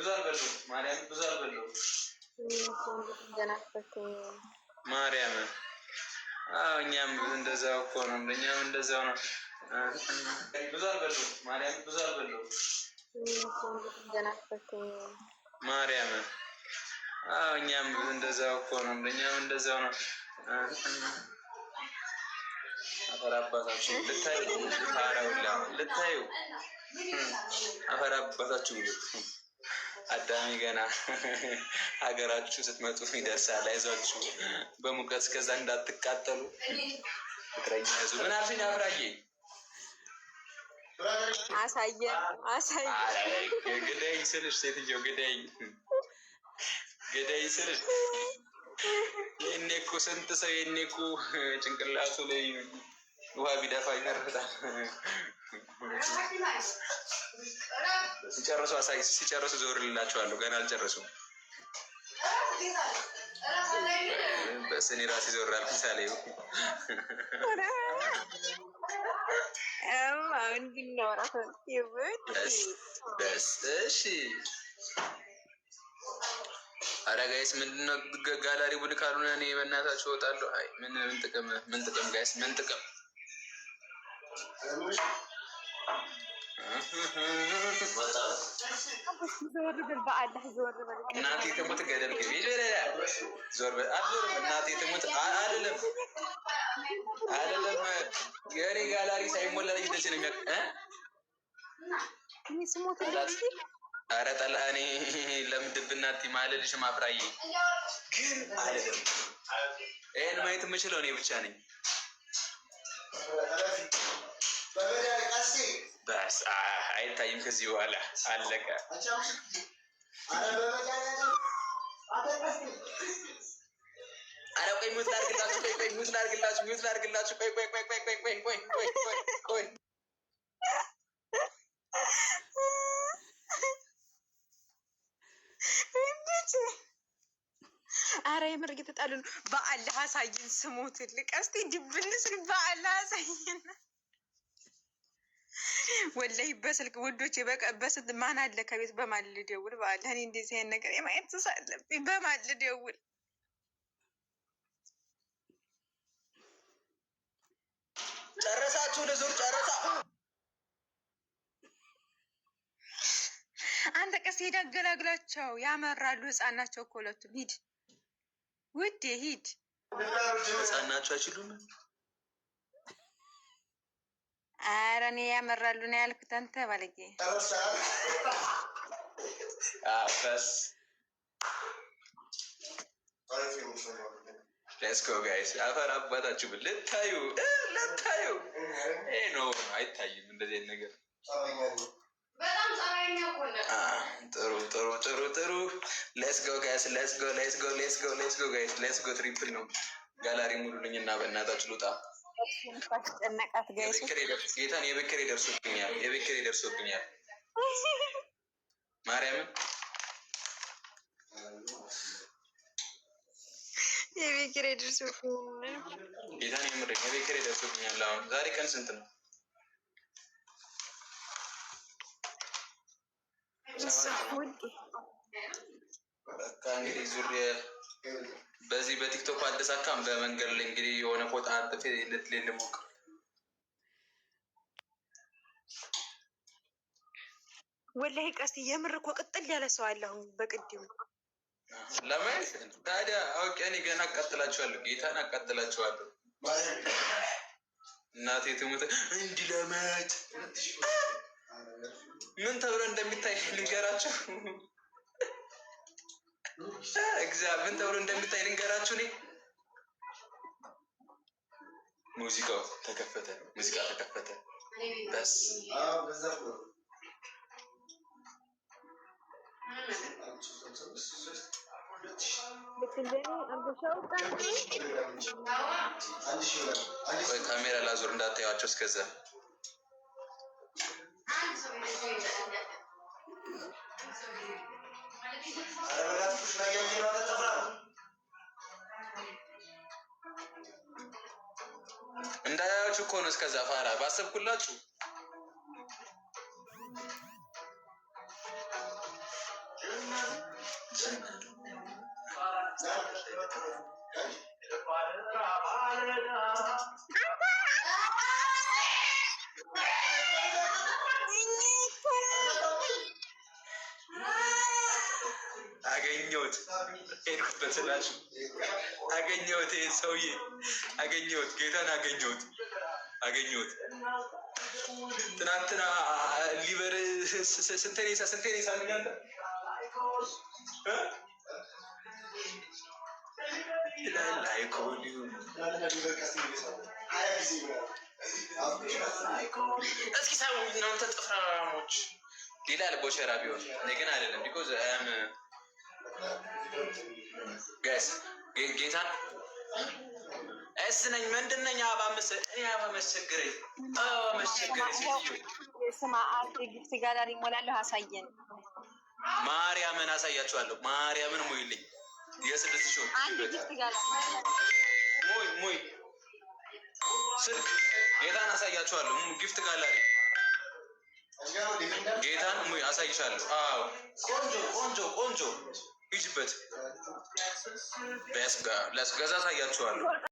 ብዙ አልበላሁም። ማርያም ብዙ አልበላሁም። ማርያም እኛም እንደዛው እኮ ነው። እኛም እንደዛው ነው። ብዙ አልበላሁም። ማርያም ብዙ አልበላሁም። ማርያም እኛም እንደዛው እኮ ነው። እኛም እንደዛው ነው። አፈር አባታችሁ ልታዩ አፈር አባታችሁ አዳሚ ገና ሀገራችሁ ስትመጡ ይደርሳል። አይዟችሁ በሙቀት እስከዛ እንዳትቃጠሉ። ፍቅረኛ ያዙ። ምን አልሽኝ? አፍራዬ አሳየን። ግደኝ ስልሽ ሴትዮ ግደኝ ስልሽ ይሄኔ እኮ ስንት ሰው ይሄኔ እኮ ጭንቅላቱ ላይ ውሃ ቢደፋ ይመርጣል። ሲጨርሱ ዞርላችኋለሁ። ገና አልጨረሱም። በስኔ ራስ ይዞራል። ምሳሌ እሺ። ኧረ ጋይስ ምንድነው ጋላሪ ቡድ ካልሆነ እኔ በእናታችሁ እወጣለሁ። አይ ምን ጥቅም ጋይስ ምን ጥቅም? እናቴ ትሙት ገደል ግቢ። ዞር በል አልዞርም። እናቴ ትሙት አልልም። የእኔ ጋላሪ ሳይሞላ ልጅ እንደዚህ ነው ኧረ ጠላ እኔ ለምድብናት ማለልሽም አፍራዬ ግን አልልም። ይሄን ማየት የምችለው እኔ ብቻ ነኝ። በስ አይታይም። ከዚህ በኋላ አለቀ። ኧረ ቆይ ሚውት ላድርግላችሁ። ቆይ አረ የምር እየተጣሉ ነው። በአላህ አሳይን። ስሞትልቅ እስቲ ድብንስ በአላህ አሳይን። ወላሂ በስልክ ውዶች በስንት ማን አለ ከቤት በማን ልደውል? በአላህ እኔ እንደዚህ አይነት ነገር የማየት ተሳለብኝ። በማን ልደውል? ጨረሳችሁ? ለዞር ጨረሳ። አንተ ቀስ ሄድ አገላግላቸው። ያመራሉ። ህፃን ናቸው እኮ ሁለቱም። ሂድ ውዴ ሂድ። ህፃን ናቸው አይችሉም። ኧረ እኔ ያመራሉ ነው ያልኩት። አንተ ባለጌ። በስ ሌትስ ጎ ጋይስ። አፈር አባታችሁ ልታዩ ነው። አይታይም እንደዚህ አይነት ነገር። በጣም ጸባይኛ ቆለ። ጥሩ ሌትስ ጎ ጋይስ። ሌትስ ጎ ጋይስ። ትሪፕል ነው። ጋላሪ ሙሉልኝ እና በእናታችሁ ልውጣ። ጌታን የብክሬ ደርሶብኛል። ማርያምን የብክሬ ደርሶብኛል። ጌታን የምሬን የብክሬ ደርሶብኛል። አሁን ዛሬ ቀን ስንት ነው? በቃ እንግዲህ ዙሪያ በዚህ በቲክቶክ አዲስ አካም በመንገድ ላይ እንግዲህ የሆነ ፎጣ አጥፌ ልትሌል ሞክር። ወላሂ ቀስቲ የምር እኮ ቅጥል ያለ ሰው አለ። አሁን በቅድሙ ለማየት ታዲያ አውቄ እኔ ገና አቃጥላችኋለሁ። ጌታን አቃጥላችኋለሁ። እናቴ ትሙት እንዲህ ለማየት ምን ተብሎ እንደሚታይ ልንገራችሁ። ምን ተብሎ እንደሚታይ ልንገራችሁ። እኔ ሙዚቃው ተከፈተ። በስ ካሜራ ላዞር እንዳታዩዋቸው እስከዛ። እንዳያችሁ እኮ ነው። እስከዛ ፋራ ባሰብኩላችሁ አገኘሁት። ሄድኩበት ስላችሁ አገኘሁት። ይሄን ሰውዬ አገኘሁት። ጌታን አገኘሁት። ትናንትና ሊበር ስንቴን ሳምኛለ እስኪ ሳቡ እናንተ ጥፍራሞች ሌላ ልቦሸራ ቢሆን እኔ ግን አይደለም። ቢኮዝ ጋይስ ጌታን እስ ነኝ ምንድን ነኝ? አባ መሰግረኝ ስማ፣ ጊፍት ጋላሪ ሞላለሁ። አሳየን። ማርያምን አሳያችኋለሁ። ማርያምን ሙይልኝ። የ6 ሺህ አንድ ጊፍት ጋላሪ ሙይ ስልክ ጌታን አሳያችኋለሁ። ጊፍት ጋላሪ ጌታን ሙይ አሳይሻለሁ። አዎ ቆንጆ ሂጅበት። ለስገዛ አሳያችኋለሁ።